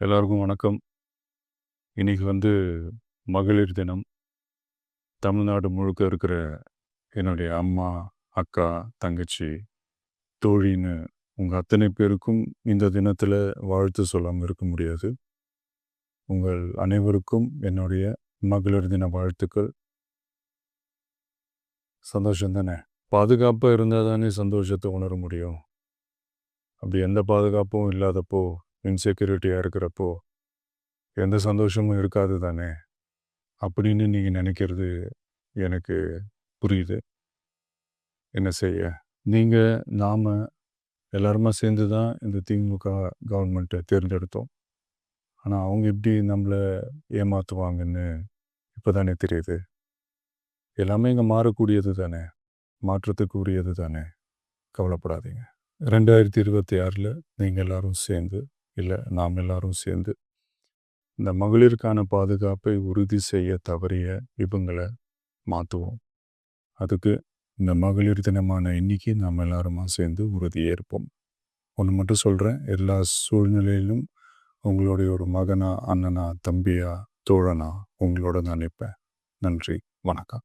எல்லாருக்கும் வணக்கம். இன்னைக்கு மகளிர் தினம். தமிழ்நாடு முழுக்க இருக்கிற என்னுடைய அம்மா, அக்கா, தங்கச்சி, தோழின்னு உங்க அத்தனை பேருக்கும் இந்த தினத்தில வாழ்த்து சொல்லாம இருக்க முடியாது. உங்கள் அனைவருக்கும் என்னுடைய மகளிர் தின வாழ்த்துக்கள். சந்தோஷம் தானே! பாதுகாப்பா இருந்தா தானே சந்தோஷத்த உணர முடியும். அப்படி எந்த பாதுகாப்பும் இல்லாதப்போ, இன்செக்யூரிட்டியா இருக்கிறப்போ, எந்த சந்தோஷமும் இருக்காது தானே! அப்படின்னு நீங்க நினைக்கிறது எனக்கு புரியுது. என்ன செய்ய? நீங்க, நாம எல்லாருமா சேர்ந்து தான் இந்த திமுக கவர்மெண்ட்டை தேர்ந்தெடுத்தோம். ஆனா, அவங்க எப்படி நம்மள ஏமாத்துவாங்கன்னு இப்ப தானே தெரியுது. எல்லாமே இங்க மாறக்கூடியது தானே! மாற்றத்துக்கு உரியது தானே! கவலைப்படாதீங்க. 2026ல நீங்க எல்லாரும் சேர்ந்து, இல்ல நாம் எல்லாரும் சேர்ந்து, இந்த மகளிருக்கான பாதுகாப்பை உறுதி செய்ய தவறிய இவங்கள மாத்துவோம். அதுக்கு இந்த மகளிர் தினமான இன்னைக்கு நாம் எல்லாருமா சேர்ந்து உறுதியேற்போம். ஒன்று மட்டும் சொல்கிறேன், எல்லா சூழ்நிலையிலும் உங்களுடைய ஒரு மகனா, அண்ணனா, தம்பியா, தோழனா உங்களோட நான் நிற்பேன். நன்றி, வணக்கம்.